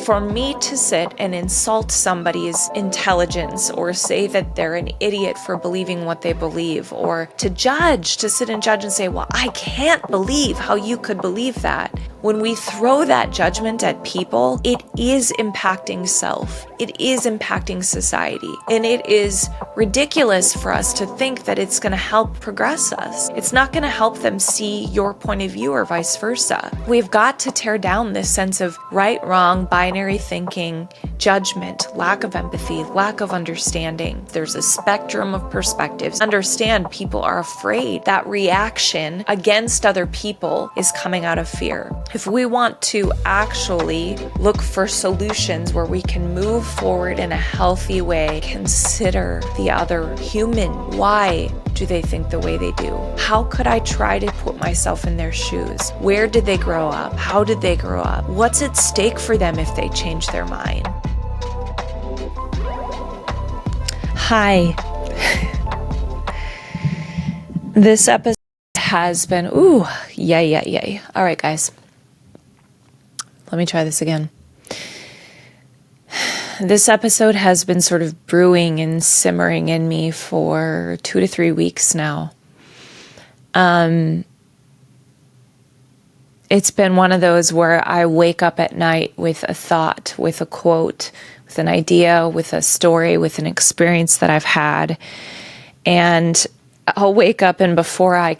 For me to sit and insult somebody's intelligence or say that they're an idiot for believing what they believe, or to sit and judge and say, well, I can't believe how you could believe that. When we throw that judgment at people, it is impacting self. It is impacting society. And it is ridiculous for us to think that it's going to help progress us. It's not going to help them see your point of view or vice versa. We've got to tear down this sense of right, wrong, binary thinking, judgment, lack of empathy, lack of understanding. There's a spectrum of perspectives. Understand people are afraid. That reaction against other people is coming out of fear. If we want to actually look for solutions where we can move forward in a healthy way, consider the other human. Why do they think the way they do? How could I try to put myself in their shoes? Where did they grow up? How did they grow up? What's at stake for them if they change their mind? Hi. This episode has been, yay. All right, guys. Let me try this again. This episode has been sort of brewing and simmering in me for 2 to 3 weeks now. It's been one of those where I wake up at night with a thought, with a quote, with an idea, with a story, with an experience that I've had. And I'll wake up and before I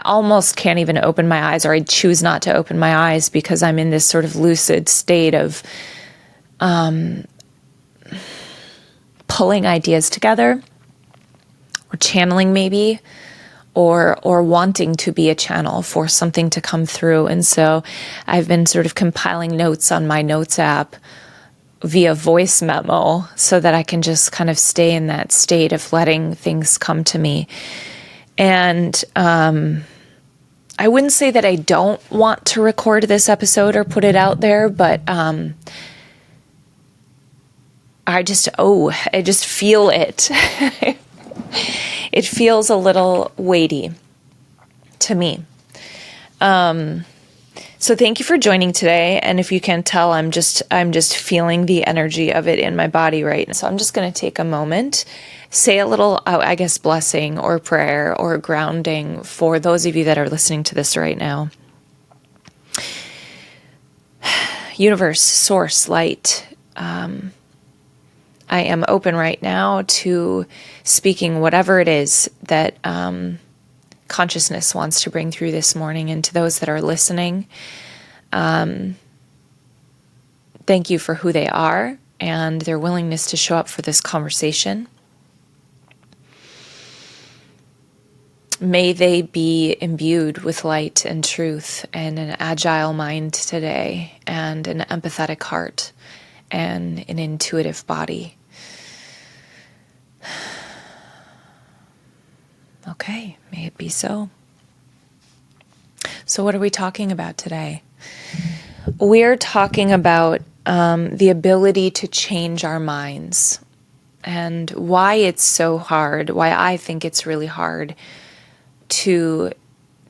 almost can't even open my eyes, or I choose not to open my eyes because I'm in this sort of lucid state of pulling ideas together, or channeling maybe, or wanting to be a channel for something to come through. And so I've been sort of compiling notes on my notes app via voice memo so that I can just kind of stay in that state of letting things come to me. And I wouldn't say that I don't want to record this episode or put it out there, but I just feel it. It feels a little weighty to me. So thank you for joining today. And if you can't tell, I'm just feeling the energy of it in my body right now. So I'm just going to take a moment, say a little, blessing or prayer or grounding for those of you that are listening to this right now. Universe, source, light, I am open right now to speaking whatever it is that consciousness wants to bring through this morning. And to those that are listening, thank you for who they are and their willingness to show up for this conversation. May they be imbued with light and truth and an agile mind today, and an empathetic heart and an intuitive body. Okay, may it be so. So what are we talking about today? We're talking about the ability to change our minds, and why it's so hard, why I think it's really hard to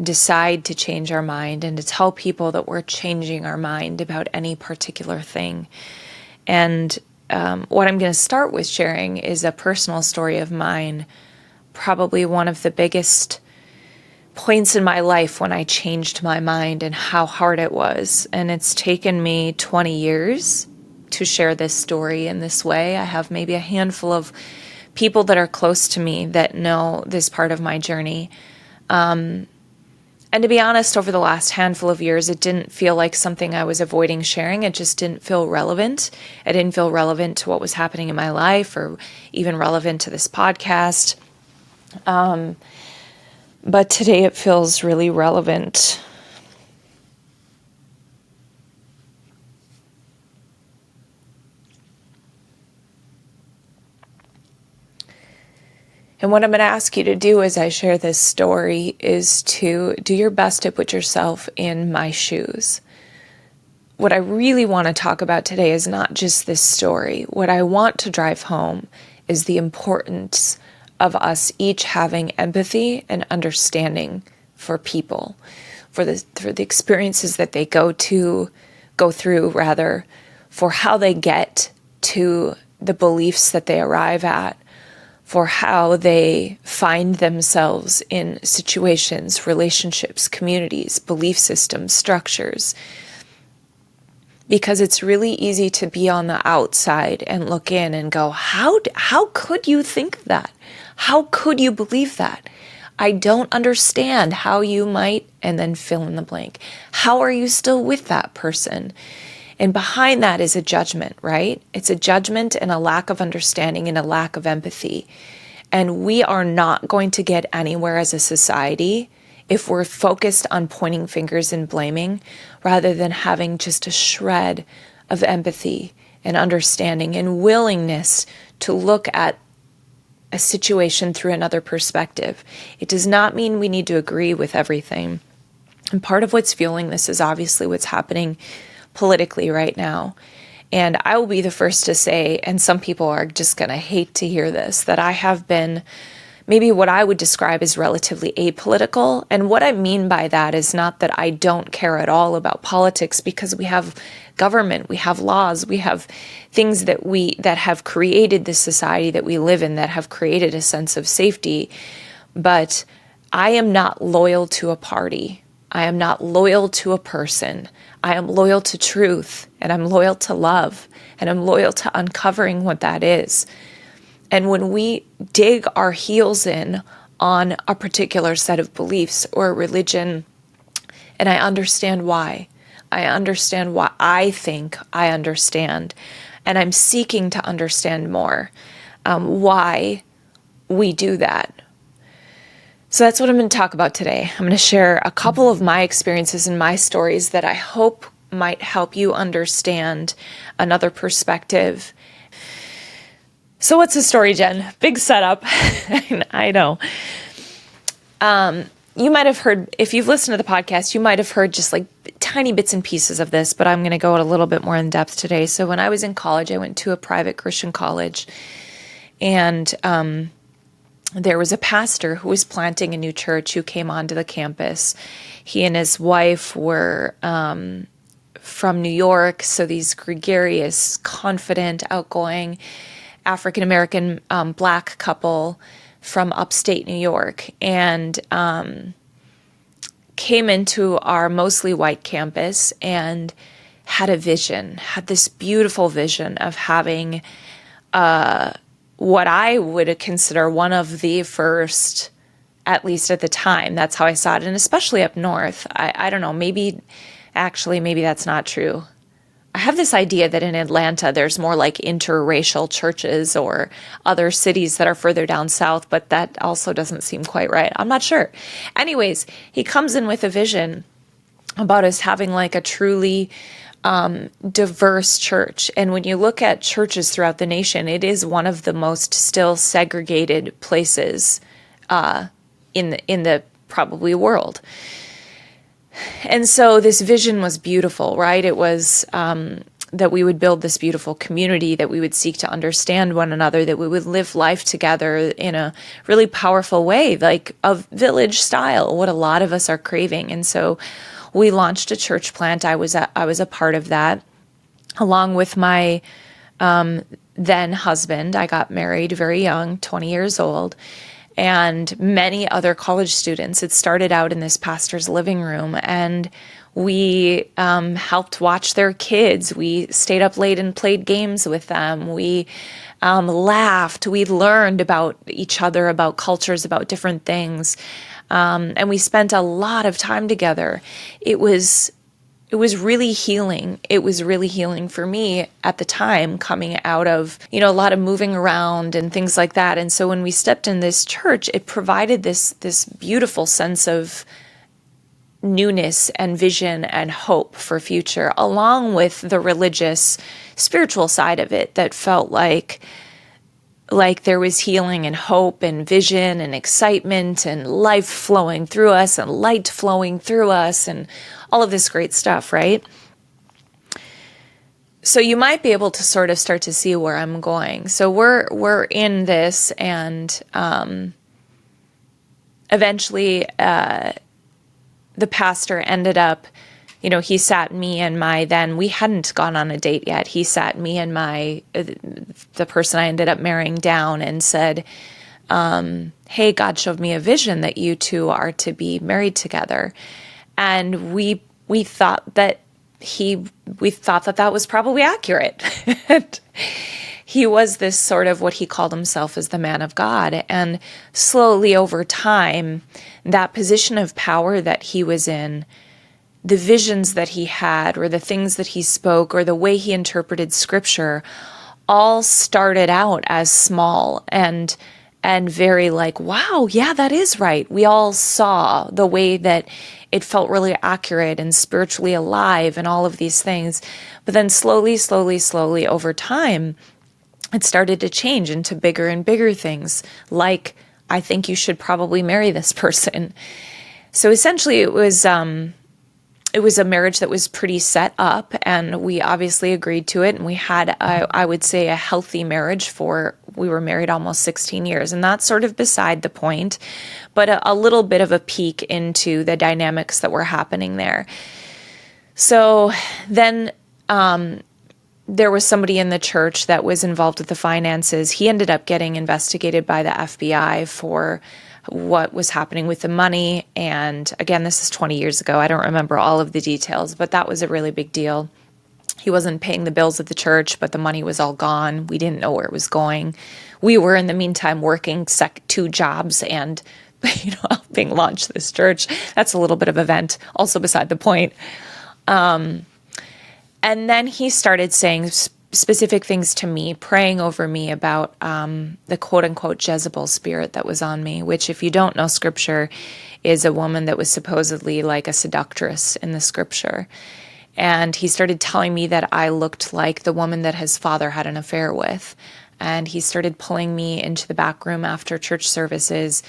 decide to change our mind and to tell people that we're changing our mind about any particular thing. And what I'm going to start with sharing is a personal story of mine, probably one of the biggest points in my life when I changed my mind and how hard it was. And it's taken me 20 years to share this story in this way. I have maybe a handful of people that are close to me that know this part of my journey. And to be honest, over the last handful of years, it didn't feel like something I was avoiding sharing. It just didn't feel relevant. It didn't feel relevant to what was happening in my life, or even relevant to this podcast. But today it feels really relevant. And what I'm going to ask you to do as I share this story is to do your best to put yourself in my shoes. What I really want to talk about today is not just this story. What I want to drive home is the importance of us each having empathy and understanding for people, for the experiences that they go through, for how they get to the beliefs that they arrive at, for how they find themselves in situations, relationships, communities, belief systems, structures. Because it's really easy to be on the outside and look in and go, how could you think that? How could you believe that? I don't understand how you might, and then fill in the blank. How are you still with that person? And behind that is a judgment, right? It's a judgment and a lack of understanding and a lack of empathy. And we are not going to get anywhere as a society if we're focused on pointing fingers and blaming, rather than having just a shred of empathy and understanding and willingness to look at a situation through another perspective. It does not mean we need to agree with everything. And part of what's fueling this is obviously what's happening politically right now. And I will be the first to say, and some people are just going to hate to hear this, that I have been maybe what I would describe as relatively apolitical. And what I mean by that is not that I don't care at all about politics, because we have government, we have laws, we have things that have created this society that we live in, that have created a sense of safety. But I am not loyal to a party. I am not loyal to a person. I am loyal to truth, and I'm loyal to love, and I'm loyal to uncovering what that is. And when we dig our heels in on a particular set of beliefs or a religion, and I understand why I think I understand, and I'm seeking to understand more why we do that. So that's what I'm going to talk about today. I'm going to share a couple of my experiences and my stories that I hope might help you understand another perspective. So what's the story, Jen? Big setup. I know. You might have heard, if you've listened to the podcast, you might have heard just like tiny bits and pieces of this, but I'm going to go a little bit more in depth today. So when I was in college, I went to a private Christian college, and there was a pastor who was planting a new church who came onto the campus. He and his wife were from New York, so these gregarious, confident, outgoing African-American Black couple from upstate New York, and came into our mostly white campus and had this beautiful vision of having what I would consider one of the first, at least at the time, that's how I saw it, and especially up north. I don't know, maybe that's not true. I have this idea that in Atlanta, there's more like interracial churches or other cities that are further down south, but that also doesn't seem quite right. I'm not sure. Anyways, he comes in with a vision about us having like a truly diverse church. And when you look at churches throughout the nation, it is one of the most still segregated places in the probably world. And so this vision was beautiful, right? It was that we would build this beautiful community, that we would seek to understand one another, that we would live life together in a really powerful way, like a village style, what a lot of us are craving. And so we launched a church plant. I was a part of that, along with my then husband. I got married very young, 20 years old. And many other college students. It started out in this pastor's living room, and we helped watch their kids. We stayed up late and played games with them. We laughed. We learned about each other, about cultures, about different things. And we spent a lot of time together. It was really healing. It was really healing for me at the time, coming out of, a lot of moving around and things like that. And so when we stepped in this church, it provided this beautiful sense of newness and vision and hope for future, along with the religious, spiritual side of it that felt like there was healing and hope and vision and excitement and life flowing through us and light flowing through us and all of this great stuff, right? So you might be able to sort of start to see where I'm going. So we're in this, and eventually the pastor ended up, he sat me and we hadn't gone on a date yet. He sat me and the person I ended up marrying down and said, hey, God showed me a vision that you two are to be married together. And we thought that that was probably accurate. And he was this sort of what he called himself as the man of God. And slowly over time, that position of power that he was in, the visions that he had, or the things that he spoke, or the way he interpreted scripture, all started out as small and very like, wow, yeah, that is right. We all saw the way that it felt really accurate and spiritually alive and all of these things. But then slowly over time, it started to change into bigger and bigger things, like, I think you should probably marry this person. So essentially it was a marriage that was pretty set up, and we obviously agreed to it, and we had, I would say, a healthy marriage we were married almost 16 years, and that's sort of beside the point, but a little bit of a peek into the dynamics that were happening there. So then there was somebody in the church that was involved with the finances. He ended up getting investigated by the FBI for what was happening with the money. And again, this is 20 years ago. I don't remember all of the details, but that was a really big deal. He wasn't paying the bills of the church, but the money was all gone. We didn't know where it was going. We were, in the meantime, working 2 jobs and helping launch this church. That's a little bit of a vent, also beside the point. And then he started saying specific things to me, praying over me about the quote-unquote Jezebel spirit that was on me, which, if you don't know scripture, is a woman that was supposedly like a seductress in the scripture. And he started telling me that I looked like the woman that his father had an affair with. And he started pulling me into the back room after church services.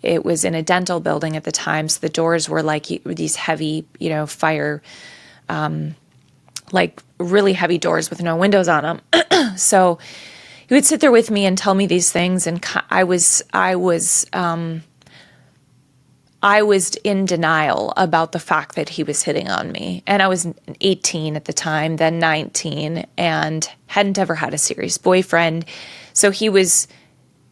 It was in a dental building at the time, so the doors were like these heavy, fire like really heavy doors with no windows on them. So he would sit there with me and tell me these things, and I was in denial about the fact that he was hitting on me. And I was 18 at the time, then 19, and hadn't ever had a serious boyfriend. So he was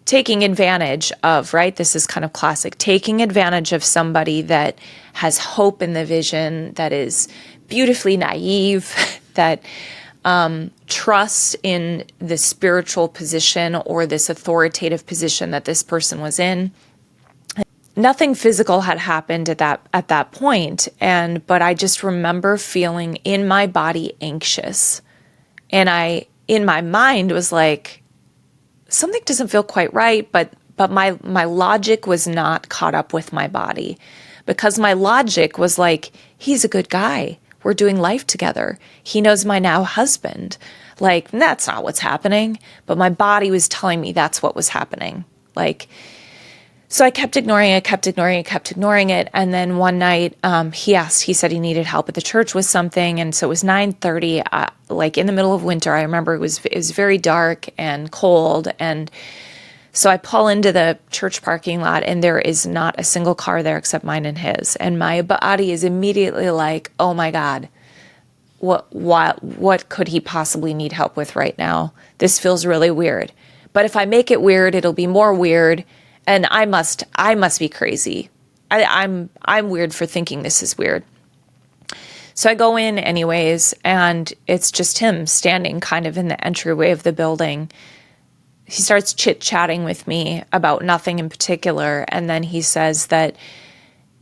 taking advantage of, right? This is kind of classic, taking advantage of somebody that has hope in the vision, that is beautifully naive, that trusts in the spiritual position or this authoritative position that this person was in. Nothing physical had happened at that point, but I just remember feeling in my body anxious, and I, in my mind, was like, something doesn't feel quite right, but my logic was not caught up with my body, because my logic was like, he's a good guy. We're doing life together. He knows my now husband. Like, that's not what's happening. But my body was telling me that's what was happening. So I kept ignoring it. And then one night, he said he needed help at the church with something. And so it was 9:30, like in the middle of winter. I remember it was very dark and cold. And so I pull into the church parking lot, and there is not a single car there except mine and his. And my body is immediately like, oh my God, what could he possibly need help with right now? This feels really weird. But if I make it weird, it'll be more weird, and I must be crazy. I'm weird for thinking this is weird. So I go in anyways, and it's just him standing kind of in the entryway of the building. He starts chit-chatting with me about nothing in particular, and then he says that,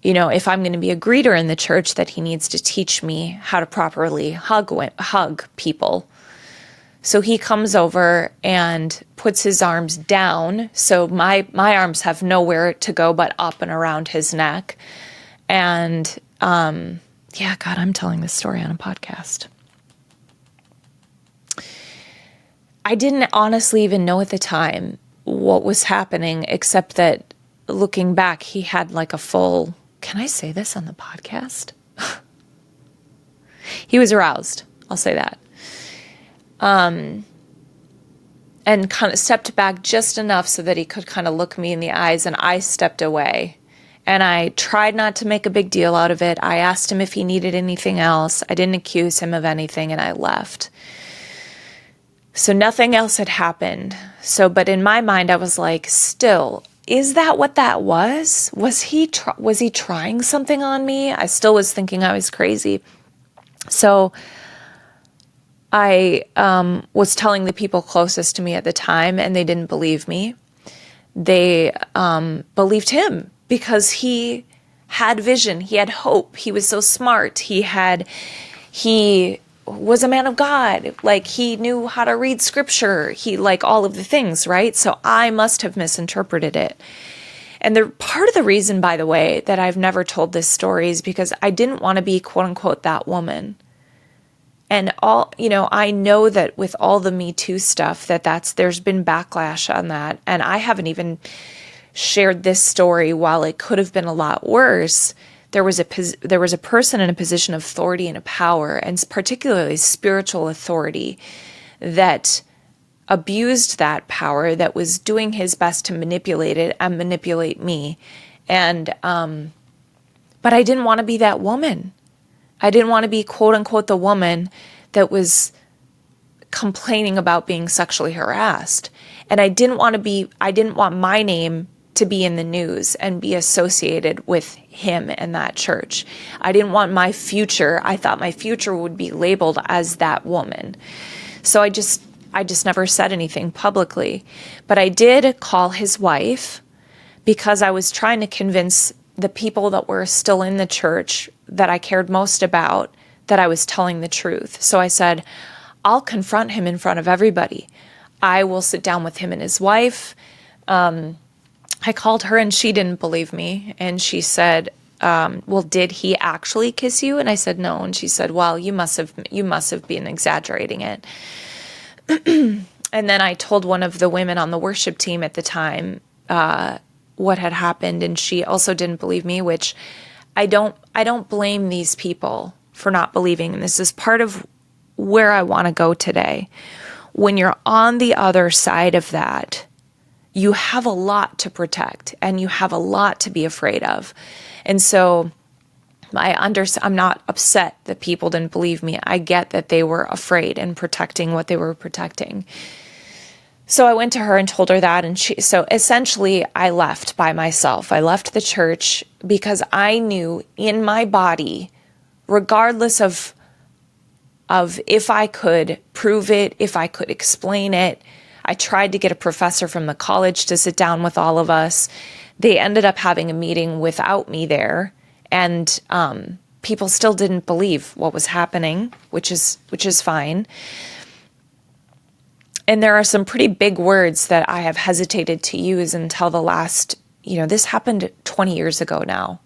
if I'm going to be a greeter in the church, that he needs to teach me how to properly hug people. So he comes over and puts his arms down, so my arms have nowhere to go but up and around his neck. And, yeah, God, I'm telling this story on a podcast. I didn't honestly even know at the time what was happening, except that looking back, he had like a full, can I say this on the podcast? He was aroused. I'll say that. And kind of stepped back just enough so that he could kind of look me in the eyes, and I stepped away. And I tried not to make a big deal out of it. I asked him if he needed anything else. I didn't accuse him of anything, and I left. So nothing else had happened. But in my mind, I was like, still, is that what that was? Was he trying something on me? I still was thinking I was crazy. So I was telling the people closest to me at the time, and they didn't believe me. They believed him because he had vision. He had hope. He was so smart. He was a man of God. Like, he knew how to read scripture. He, like, all of the things, right? So I must have misinterpreted it. And part of the reason, by the way, that I've never told this story is because I didn't want to be, quote unquote, that woman. And I know that with all the Me Too stuff, there's been backlash on that. And I haven't even shared this story. While it could have been a lot worse, there was a person in a position of authority and a power, and particularly spiritual authority, that abused that power, that was doing his best to manipulate it and manipulate me. And but I didn't want to be that woman. I didn't want to be, quote unquote, the woman that was complaining about being sexually harassed. And I didn't want my name to be in the news and be associated with him and that church. I didn't want my future. I thought my future would be labeled as that woman. So I just never said anything publicly. But I did call his wife because I was trying to convince the people that were still in the church that I cared most about that I was telling the truth. So I said, I'll confront him in front of everybody. I will sit down with him and his wife. I called her and she didn't believe me. And she said, well, did he actually kiss you? And I said, no. And she said, well, you must have been exaggerating it. And then I told one of the women on the worship team at the time what had happened, and she also didn't believe me, which I don't blame these people for not believing. And this is part of where I want to go today. When you're on the other side of that, you have a lot to protect and you have a lot to be afraid of. And so I'm not upset that people didn't believe me. I get that they were afraid and protecting what they were protecting. So I went to her and told her that, and so essentially I left by myself. I left the church because I knew in my body, regardless of if I could prove it, if I could explain it. I tried to get a professor from the college to sit down with all of us. They ended up having a meeting without me there, and people still didn't believe what was happening, which is fine. And there are some pretty big words that I have hesitated to use until the last, this happened 20 years ago now.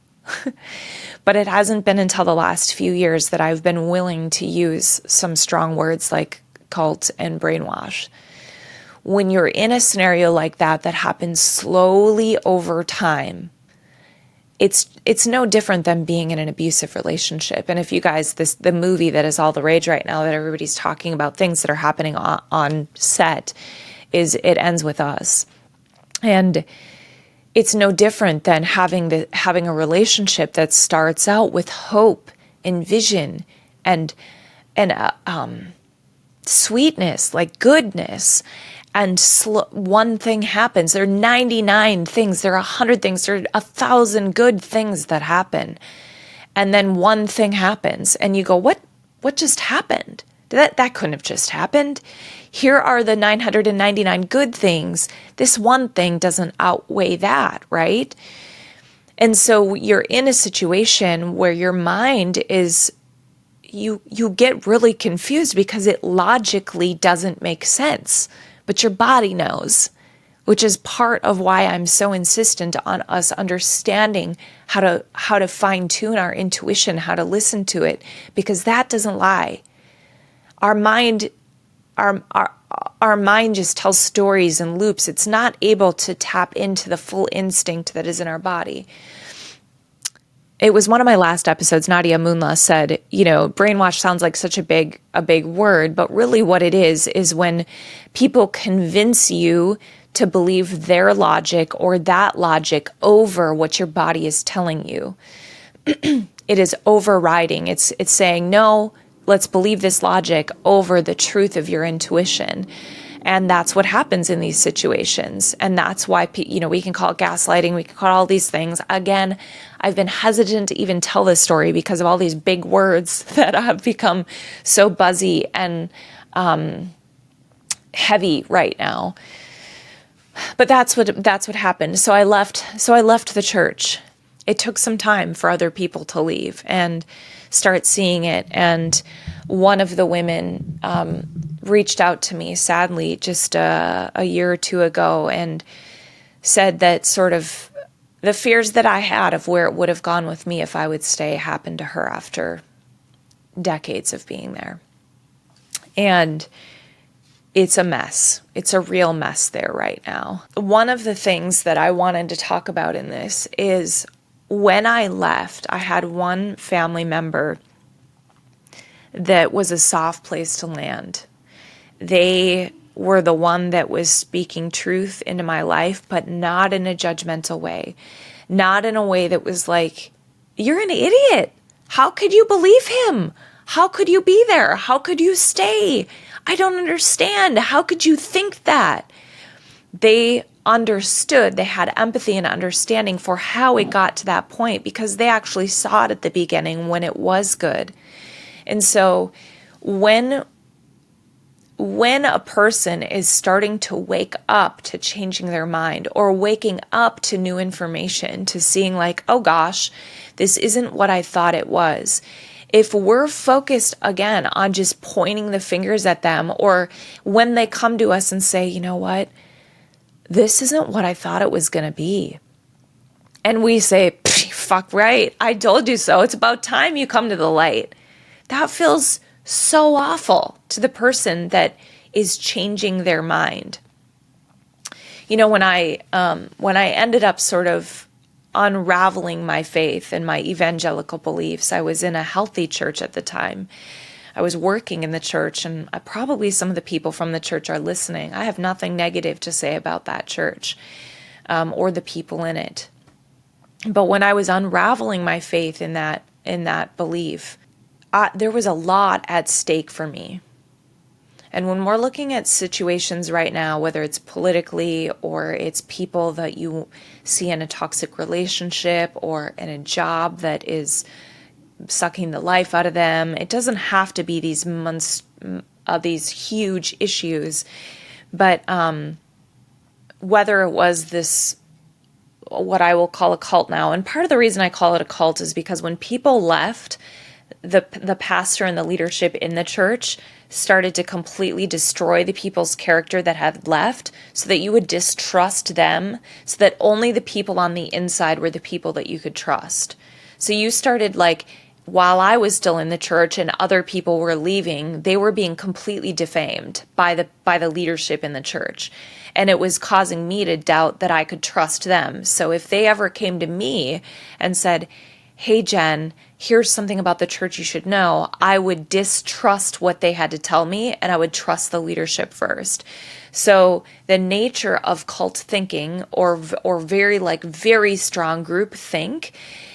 But it hasn't been until the last few years that I've been willing to use some strong words like cult and brainwash. When you're in a scenario like that happens slowly over time, it's no different than being in an abusive relationship. And if you guys, the movie that is all the rage right now that everybody's talking about, things that are happening on set, is It Ends With Us. And it's no different than having a relationship that starts out with hope and vision and sweetness, like goodness. And one thing happens. There are 99 things. There are 100 things. There are 1,000 good things that happen. And then one thing happens. And you go, what just happened? That couldn't have just happened. Here are the 999 good things. This one thing doesn't outweigh that, right? And so you're in a situation where your mind is, you get really confused because it logically doesn't make sense. But your body knows, which is part of why I'm so insistent on us understanding how to fine tune our intuition, how to listen to it, because that doesn't lie. Our mind just tells stories and loops. It's not able to tap into the full instinct that is in our body. It was one of my last episodes, Nadia Moonla said, brainwash sounds like such a big word, but really what it is when people convince you to believe their logic or that logic over what your body is telling you. It is overriding. It's saying, no, let's believe this logic over the truth of your intuition. And that's what happens in these situations. And that's why, we can call it gaslighting. We can call it all these things. Again, I've been hesitant to even tell this story because of all these big words that have become so buzzy and heavy right now. But that's what happened. So I left the church. It took some time for other people to leave and start seeing it. And one of the women reached out to me, sadly, just a year or two ago, and said that sort of the fears that I had of where it would have gone with me if I would stay happened to her after decades of being there. And it's a mess. It's a real mess there right now. One of the things that I wanted to talk about in this is when I left, I had one family member that was a soft place to land. They were the one that was speaking truth into my life, but not in a judgmental way. Not in a way that was like, you're an idiot. How could you believe him? How could you be there? How could you stay? I don't understand. How could you think that? They understood, they had empathy and understanding for how it got to that point because they actually saw it at the beginning when it was good. And so when a person is starting to wake up to changing their mind or waking up to new information, to seeing like, oh gosh, this isn't what I thought it was. If we're focused again on just pointing the fingers at them, or when they come to us and say, you know what, this isn't what I thought it was going to be. And we say, fuck right, I told you so. It's about time you come to the light. That feels so awful to the person that is changing their mind. When I ended up sort of unraveling my faith and my evangelical beliefs, I was in a healthy church at the time. I was working in the church, and probably some of the people from the church are listening. I have nothing negative to say about that church or the people in it. But when I was unraveling my faith in that belief, there was a lot at stake for me. And when we're looking at situations right now, whether it's politically or it's people that you see in a toxic relationship or in a job that is sucking the life out of them, it doesn't have to be these huge issues. But whether it was this, what I will call a cult now, and part of the reason I call it a cult is because when people left, the pastor and the leadership in the church started to completely destroy the people's character that had left so that you would distrust them, so that only the people on the inside were the people that you could trust. So you started while I was still in the church and other people were leaving, they were being completely defamed by the leadership in the church. And it was causing me to doubt that I could trust them. So if they ever came to me and said, hey, Jen, here's something about the church you should know, I would distrust what they had to tell me and I would trust the leadership first. So the nature of cult thinking or very strong group think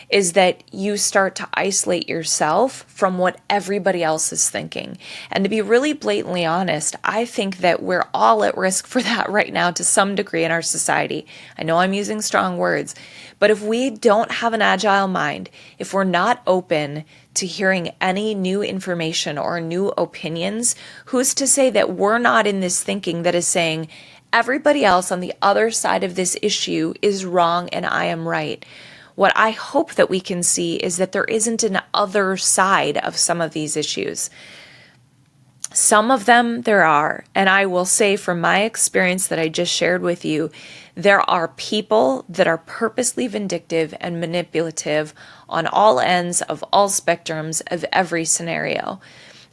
is that you start to isolate yourself from what everybody else is thinking. And to be really blatantly honest, I think that we're all at risk for that right now to some degree in our society. I know I'm using strong words, but if we don't have an agile mind, if we're not open to hearing any new information or new opinions, who's to say that we're not in this thinking that is saying, everybody else on the other side of this issue is wrong and I am right? What I hope that we can see is that there isn't an other side of some of these issues. Some of them there are, and I will say from my experience that I just shared with you, there are people that are purposely vindictive and manipulative on all ends of all spectrums of every scenario.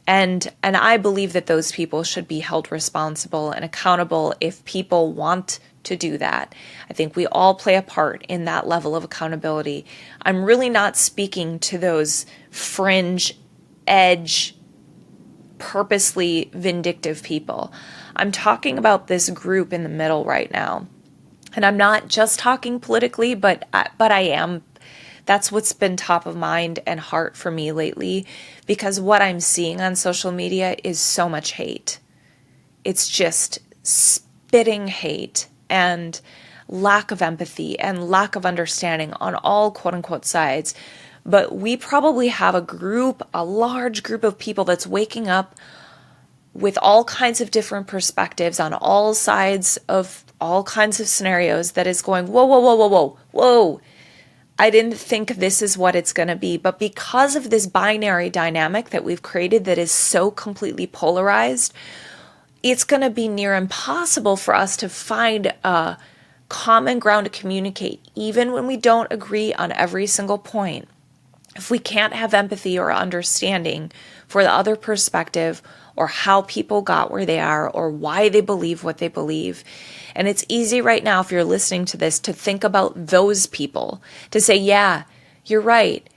And I believe that those people should be held responsible and accountable if people want to do that. I think we all play a part in that level of accountability. I'm really not speaking to those fringe edge purposely vindictive people. I'm talking about this group in the middle right now. And I'm not just talking politically, but I am. That's what's been top of mind and heart for me lately, because what I'm seeing on social media is so much hate. It's just spitting hate and lack of empathy and lack of understanding on all quote unquote sides. But we probably have a large group of people that's waking up with all kinds of different perspectives on all sides of all kinds of scenarios that is going, whoa, whoa, whoa, whoa, whoa, whoa. I didn't think this is what it's going to be. But because of this binary dynamic that we've created that is so completely polarized, it's going to be near impossible for us to find a common ground to communicate, even when we don't agree on every single point. If we can't have empathy or understanding for the other perspective, or how people got where they are, or why they believe what they believe. And it's easy right now, if you're listening to this, to think about those people, to say, yeah, you're right.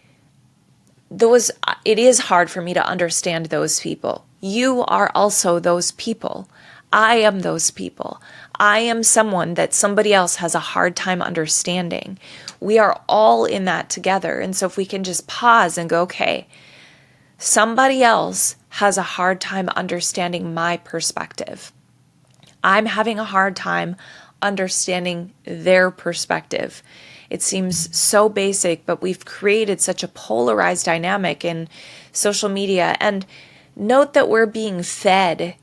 It is hard for me to understand those people. You are also those people. I am those people. I am someone that somebody else has a hard time understanding. We are all in that together. And so if we can just pause and go, okay, somebody else has a hard time understanding my perspective. I'm having a hard time understanding their perspective. It seems so basic, but we've created such a polarized dynamic in social media. And note that we're being fed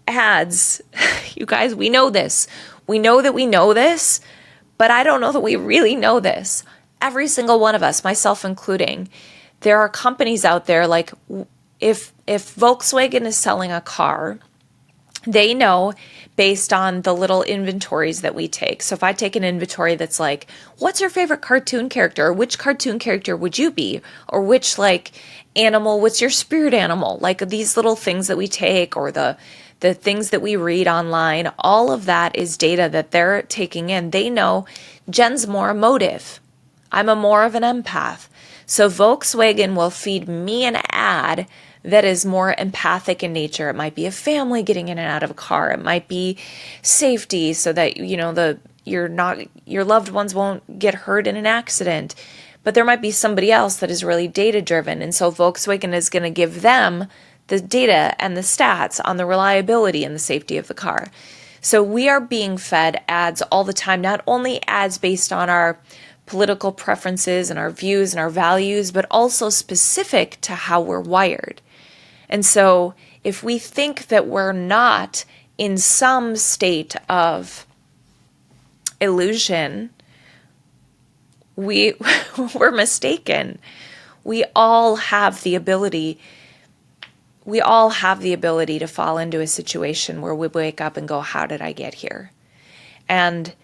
ads. You guys, we know this. We know that we know this, but I don't know that we really know this. Every single one of us, myself including, there are companies out there, like if Volkswagen is selling a car, they know based on the little inventories that we take. So if I take an inventory that's like, what's your favorite cartoon character? Or which cartoon character would you be? Or which animal, what's your spirit animal? Like these little things that we take, or the things that we read online, all of that is data that they're taking in. They know Jen's more emotive. I'm more of an empath. So Volkswagen will feed me an ad that is more empathic in nature. It might be a family getting in and out of a car. It might be safety so that, your loved ones won't get hurt in an accident. But there might be somebody else that is really data driven. And so Volkswagen is going to give them the data and the stats on the reliability and the safety of the car. So we are being fed ads all the time, not only ads based on our political preferences and our views and our values, but also specific to how we're wired. And so if we think that we're not in some state of illusion, we're mistaken. We all have the ability to fall into a situation where we wake up and go, how did I get here? And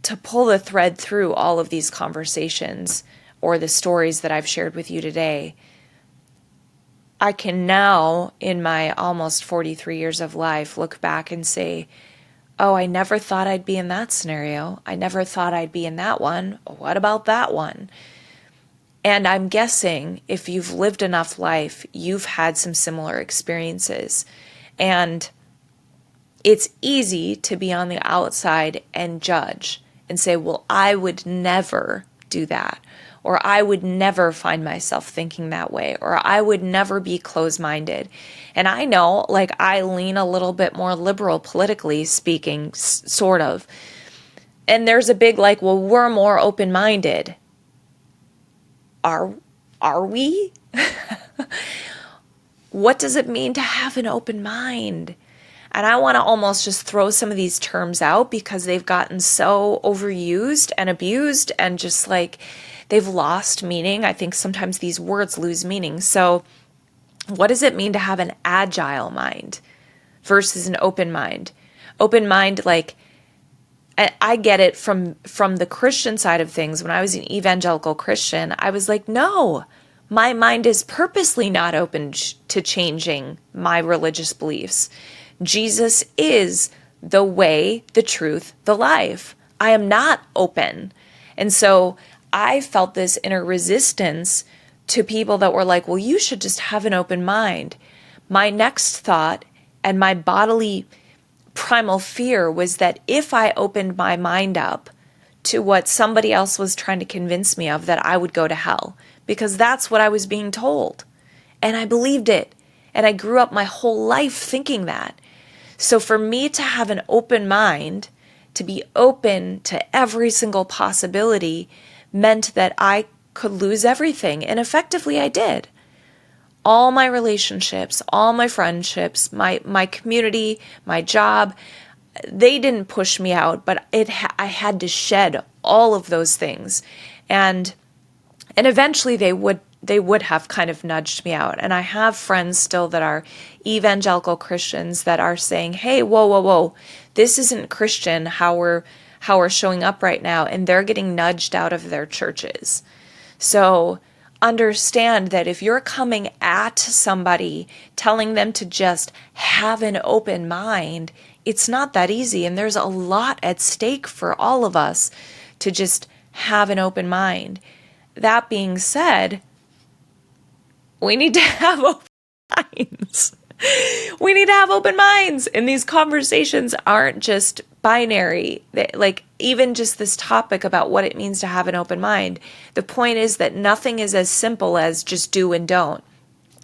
to pull the thread through all of these conversations or the stories that I've shared with you today, I can now, in my almost 43 years of life, look back and say, oh, I never thought I'd be in that scenario. I never thought I'd be in that one. What about that one? And I'm guessing if you've lived enough life, you've had some similar experiences. And it's easy to be on the outside and judge and say, well, I would never do that. Or I would never find myself thinking that way. Or I would never be closed-minded. And I know, I lean a little bit more liberal politically speaking, sort of. And there's a big well, we're more open-minded. Are we? What does it mean to have an open mind? And I want to almost just throw some of these terms out because they've gotten so overused and abused and just they've lost meaning. I think sometimes these words lose meaning. So what does it mean to have an agile mind versus an open mind? Open mind, I get it from the Christian side of things. When I was an evangelical Christian, I was like, no, my mind is purposely not open to changing my religious beliefs. Jesus is the way, the truth, the life. I am not open. And so I felt this inner resistance to people that were like, well, you should just have an open mind. my next thought and my bodily primal fear was that if I opened my mind up to what somebody else was trying to convince me of, that I would go to hell, because that's what I was being told. And I believed it. And I grew up my whole life thinking that. So for me to have an open mind, to be open to every single possibility, meant that I could lose everything. And effectively I did. All my relationships, all my friendships, my community, my job, they didn't push me out, but I had to shed all of those things. And eventually they would have kind of nudged me out. And I have friends still that are evangelical Christians that are saying, hey, whoa, this isn't Christian how we're showing up right now. And they're getting nudged out of their churches. So understand that if you're coming at somebody, telling them to just have an open mind, it's not that easy. And there's a lot at stake for all of us to just have an open mind. That being said, we need to have open minds. We need to have open minds. And these conversations aren't just binary. Like even just this topic about what it means to have an open mind. The point is that nothing is as simple as just do and don't.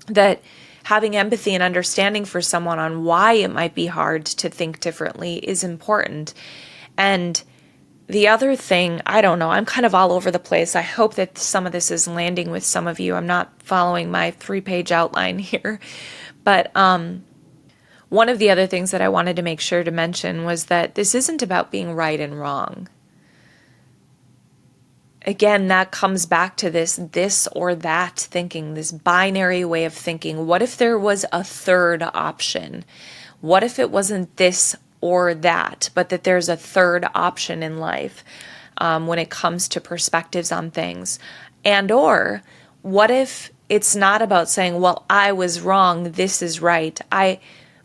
That having empathy and understanding for someone on why it might be hard to think differently is important. And the other thing, I don't know, I'm kind of all over the place. I hope that some of this is landing with some of you. I'm not following my 3-page outline here. But one of the other things that I wanted to make sure to mention was that this isn't about being right and wrong. Again, that comes back to this or that thinking, this binary way of thinking. What if there was a third option? What if it wasn't this or that, but that there's a third option in life when it comes to perspectives on things? And or what if it's not about saying, well, I was wrong, this is right.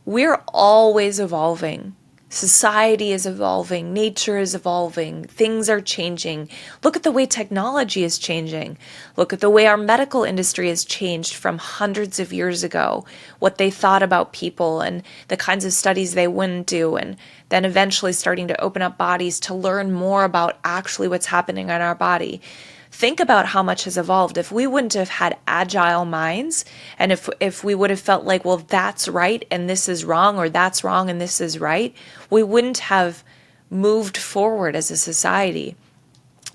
We're always evolving. Society is evolving, nature is evolving, things are changing. Look at the way technology is changing. Look at the way our medical industry has changed from hundreds of years ago, what they thought about people and the kinds of studies they wouldn't do, and then eventually starting to open up bodies to learn more about actually what's happening in our body. Think about how much has evolved. If we wouldn't have had agile minds, and if we would have felt like, well, that's right and this is wrong, or that's wrong and this is right, we wouldn't have moved forward as a society.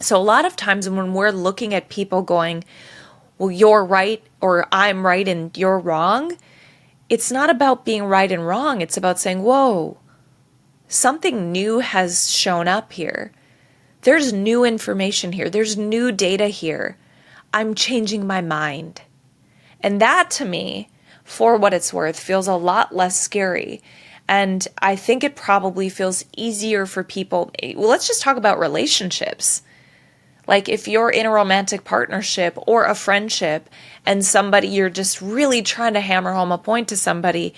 So a lot of times when we're looking at people going, well, you're right, or I'm right and you're wrong, it's not about being right and wrong. It's about saying, whoa, something new has shown up here. There's new information here. There's new data here. I'm changing my mind. And that to me, for what it's worth, feels a lot less scary. And I think it probably feels easier for people. Well, let's just talk about relationships. Like if you're in a romantic partnership or a friendship and somebody, you're just really trying to hammer home a point to somebody,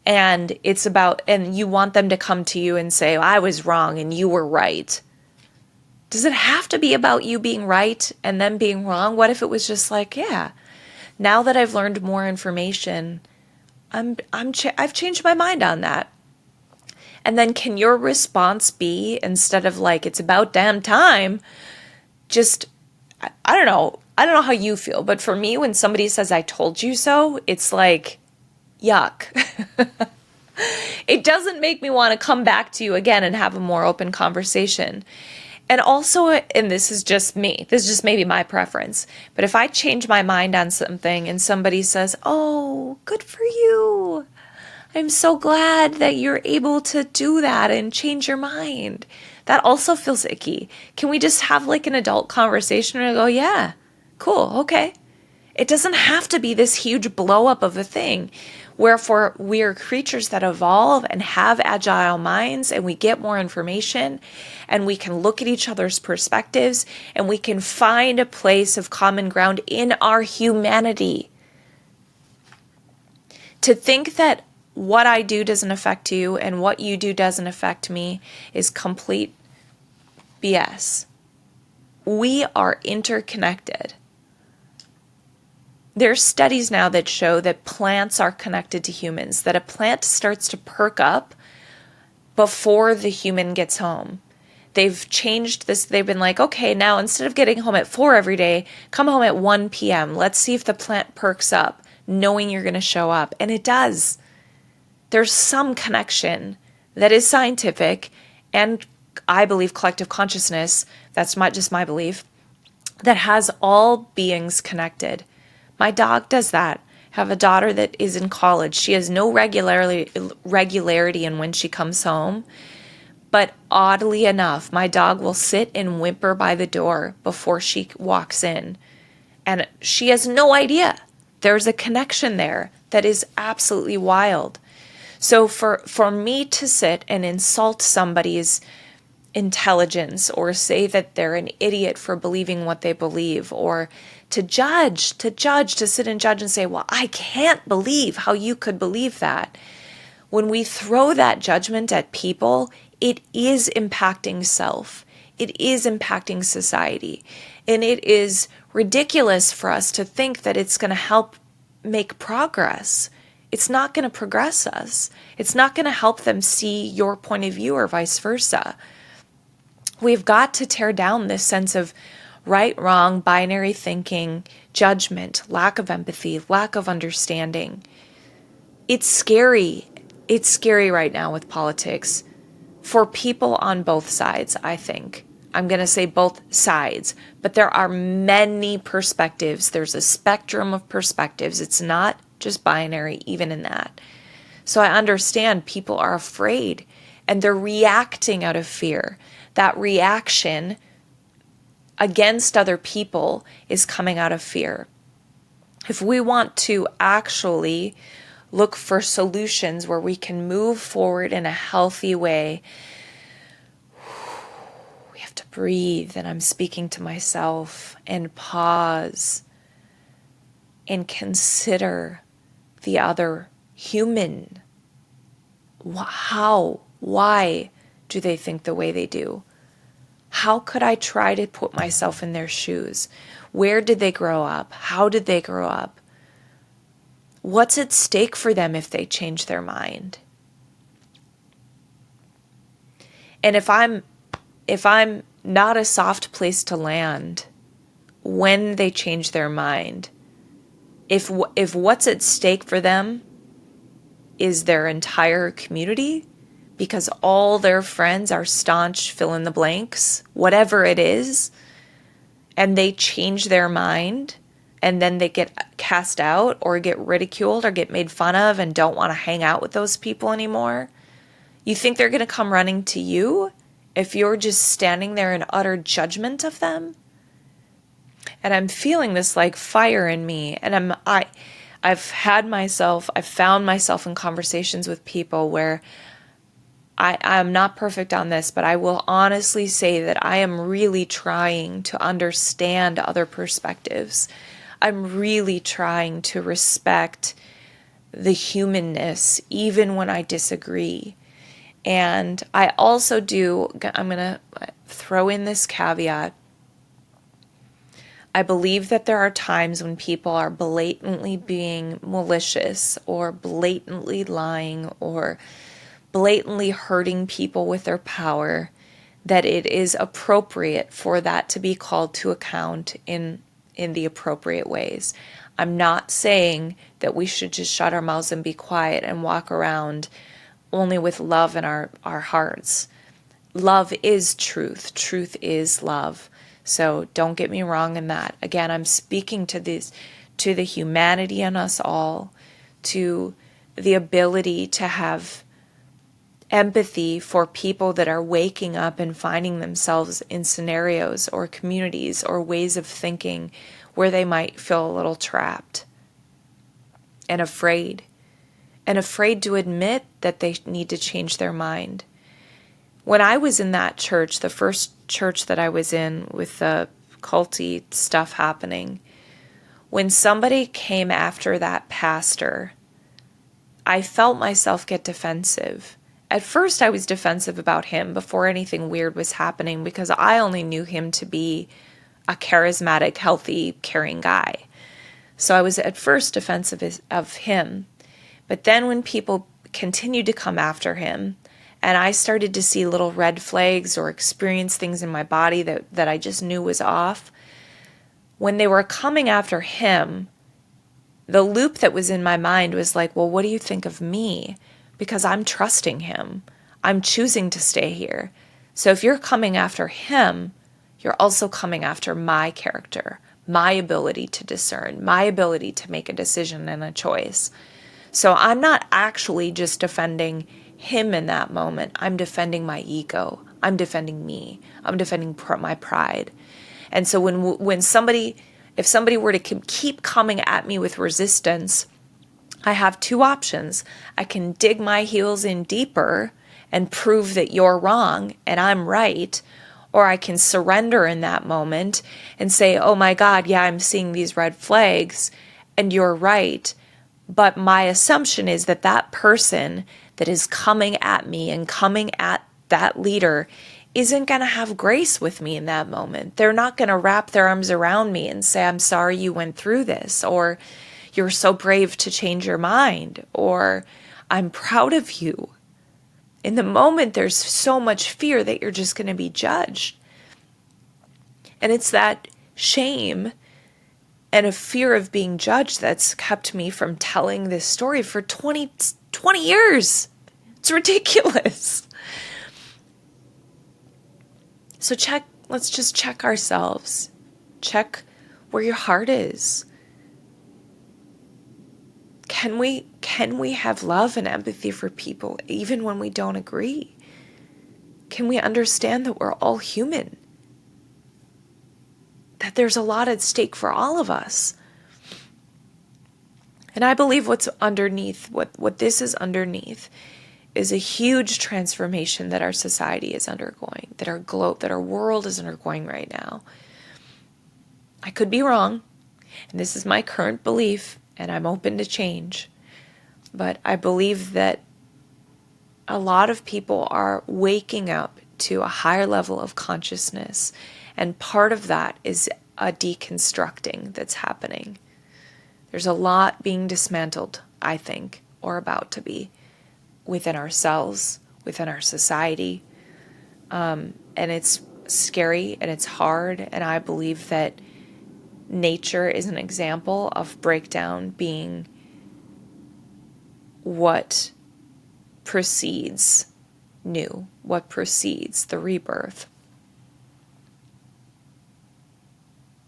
and it's about, and you want them to come to you and say, I was wrong and you were right. Does it have to be about you being right and them being wrong? What if it was just like, yeah, now that I've learned more information, I've changed my mind on that. And then can your response be, instead of like, it's about damn time, just, I don't know how you feel, but for me, when somebody says, I told you so, it's like, yuck. It doesn't make me want to come back to you again and have a more open conversation. And also, and this is just me, this is just maybe my preference, but if I change my mind on something and somebody says, oh, good for you, I'm so glad that you're able to do that and change your mind, that also feels icky. Can we just have like an adult conversation and go, yeah, cool, okay. It doesn't have to be this huge blow up of a thing. Wherefore, we are creatures that evolve and have agile minds, and we get more information, and we can look at each other's perspectives, and we can find a place of common ground in our humanity. To think that what I do doesn't affect you and what you do doesn't affect me is complete BS. We are interconnected. There's studies now that show that plants are connected to humans, that a plant starts to perk up before the human gets home. They've changed this. They've been like, okay, now instead of getting home at 4 every day, come home at 1 p.m. Let's see if the plant perks up, knowing you're going to show up. And it does. There's some connection that is scientific and I believe collective consciousness, that's not just my belief, that has all beings connected. My dog does that. I have a daughter that is in college. She has no regularity in when she comes home. But oddly enough, my dog will sit and whimper by the door before she walks in. And she has no idea. There's a connection there that is absolutely wild. So for me to sit and insult somebody's intelligence or say that they're an idiot for believing what they believe, or to sit and judge and say, well, I can't believe how you could believe that. When we throw that judgment at people, it is impacting self. It is impacting society. And it is ridiculous for us to think that it's going to help make progress. It's not going to progress us. It's not going to help them see your point of view or vice versa. We've got to tear down this sense of right, wrong, binary thinking, judgment, lack of empathy, lack of understanding. It's scary. It's scary right now with politics for people on both sides, I think. I'm going to say both sides, but there are many perspectives. There's a spectrum of perspectives. It's not just binary, even in that. So I understand people are afraid and they're reacting out of fear. That reaction against other people is coming out of fear. If we want to actually look for solutions where we can move forward in a healthy way, we have to breathe, and I'm speaking to myself, and pause and consider the other human. How? Why do they think the way they do? How could I try to put myself in their shoes? Where did they grow up? How did they grow up? What's at stake for them if they change their mind? And if I'm not a soft place to land when they change their mind, if what's at stake for them is their entire community, because all their friends are staunch fill in the blanks, whatever it is, and they change their mind, and then they get cast out or get ridiculed or get made fun of and don't want to hang out with those people anymore, you think they're going to come running to you if you're just standing there in utter judgment of them? And I'm feeling this like fire in me, and I've found myself in conversations with people where I'm not perfect on this, but I will honestly say that I am really trying to understand other perspectives. I'm really trying to respect the humanness, even when I disagree. And I also I'm going to throw in this caveat. I believe that there are times when people are blatantly being malicious or blatantly lying or blatantly hurting people with their power, that it is appropriate for that to be called to account in the appropriate ways. I'm not saying that we should just shut our mouths and be quiet and walk around only with love in our hearts. Love is truth. Truth is love. So don't get me wrong in that. Again, I'm speaking to the humanity in us all, to the ability to have empathy for people that are waking up and finding themselves in scenarios or communities or ways of thinking where they might feel a little trapped and afraid to admit that they need to change their mind. When I was in that church, the first church that I was in with the culty stuff happening, when somebody came after that pastor, I felt myself get defensive. At first, I was defensive about him before anything weird was happening because I only knew him to be a charismatic, healthy, caring guy. So I was at first defensive of him. But then when people continued to come after him, and I started to see little red flags or experience things in my body that I just knew was off, when they were coming after him, the loop that was in my mind was like, well, what do you think of me? Because I'm trusting him. I'm choosing to stay here. So if you're coming after him, you're also coming after my character, my ability to discern, my ability to make a decision and a choice. So I'm not actually just defending him in that moment. I'm defending my ego. I'm defending me. I'm defending my pride. And so if somebody were to keep coming at me with resistance, I have two options. I can dig my heels in deeper and prove that you're wrong and I'm right, or I can surrender in that moment and say, oh my God, yeah, I'm seeing these red flags and you're right. But my assumption is that that person that is coming at me and coming at that leader isn't going to have grace with me in that moment. They're not going to wrap their arms around me and say, I'm sorry you went through this, or you're so brave to change your mind, or I'm proud of you. In the moment, there's so much fear that you're just going to be judged. And it's that shame and a fear of being judged that's kept me from telling this story for 20 years. It's ridiculous. So let's just check ourselves. Check where your heart is. Can we have love and empathy for people even when we don't agree? Can we understand that we're all human? That there's a lot at stake for all of us. And I believe what's underneath, what this is underneath, is a huge transformation that our society is undergoing, that our world is undergoing right now. I could be wrong, and this is my current belief, and I'm open to change. But I believe that a lot of people are waking up to a higher level of consciousness, and part of that is a deconstructing that's happening. There's a lot being dismantled, I think, or about to be, within ourselves, within our society. And it's scary and it's hard. And I believe that nature is an example of breakdown being what precedes new, what precedes the rebirth.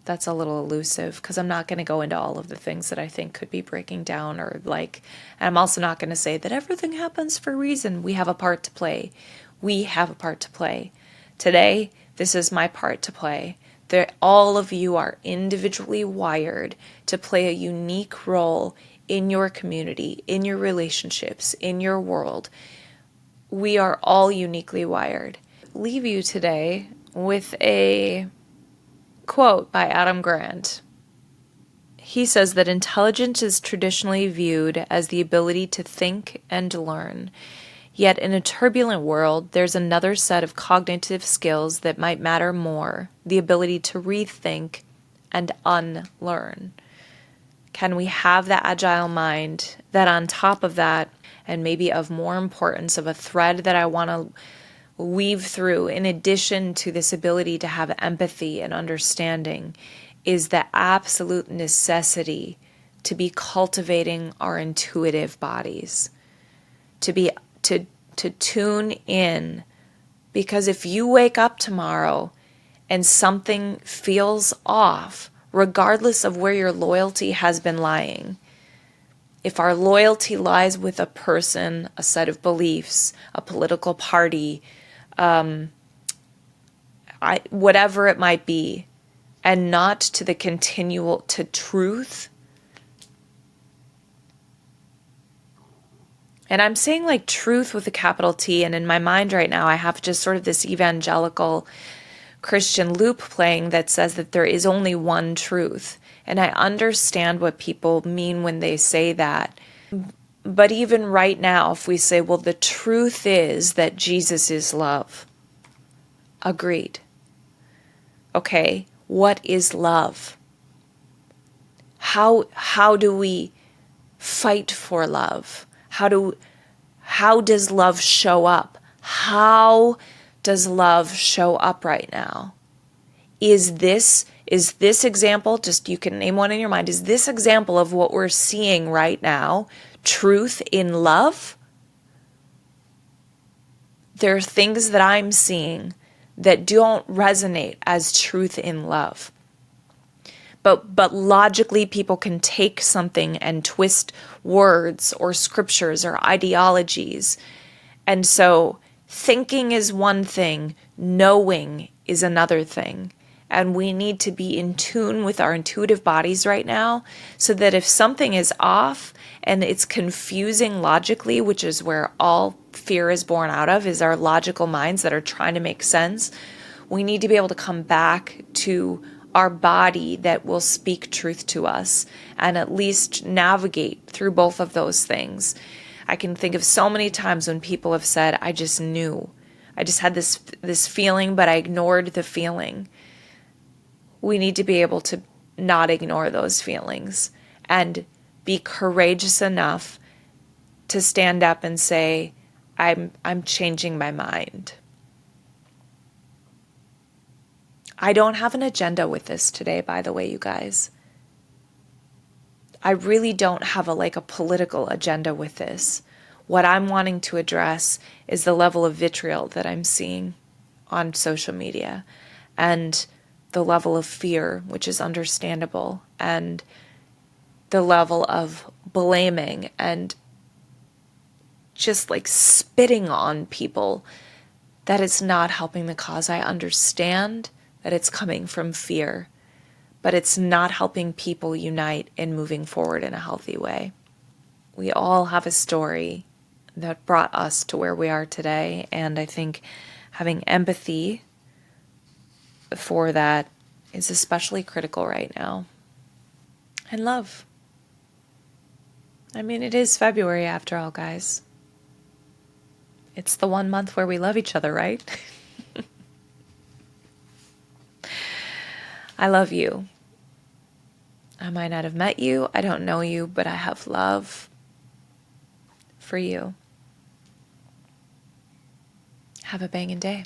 That's a little elusive because I'm not going to go into all of the things that I think could be breaking down and I'm also not going to say that everything happens for a reason. We have a part to play. We have a part to play. Today, this is my part to play. All of you are individually wired to play a unique role in your community, in your relationships, in your world. We are all uniquely wired. Leave you today with a quote by Adam Grant. He says that intelligence is traditionally viewed as the ability to think and learn. Yet in a turbulent world, there's another set of cognitive skills that might matter more, the ability to rethink and unlearn. Can we have that agile mind that on top of that, and maybe of more importance, of a thread that I want to weave through, in addition to this ability to have empathy and understanding, is the absolute necessity to be cultivating our intuitive bodies, to tune in. Because if you wake up tomorrow and something feels off, regardless of where your loyalty has been lying, if our loyalty lies with a person, a set of beliefs, a political party, whatever it might be, and not to to truth. And I'm saying like truth with a capital T, and in my mind right now I have just sort of this evangelical Christian loop playing that says that there is only one truth. And I understand what people mean when they say that. But even right now, if we say, well, the truth is that Jesus is love. Agreed. Okay, what is love? How do we fight for love? How does love show up? How does love show up right now? Is this example, just you can name one in your mind, is this example of what we're seeing right now truth in love? There are things that I'm seeing that don't resonate as truth in love. But logically, people can take something and twist words or scriptures or ideologies. And so thinking is one thing, knowing is another thing. And we need to be in tune with our intuitive bodies right now so that if something is off and it's confusing logically, which is where all fear is born out of, is our logical minds that are trying to make sense, we need to be able to come back to our body that will speak truth to us and at least navigate through both of those things. I can think of so many times when people have said, I just knew. I just had this feeling, but I ignored the feeling. We need to be able to not ignore those feelings and be courageous enough to stand up and say, I'm changing my mind. I don't have an agenda with this today, by the way, you guys. I really don't have a political agenda with this. What I'm wanting to address is the level of vitriol that I'm seeing on social media and the level of fear, which is understandable, and the level of blaming and just spitting on people that is not helping the cause. I understand that it's coming from fear, but it's not helping people unite in moving forward in a healthy way. We all have a story that brought us to where we are today, and I think having empathy for that is especially critical right now. And love. I mean, it is February after all, guys. It's the one month where we love each other, right? I love you. I might not have met you. I don't know you, but I have love for you. Have a banging day.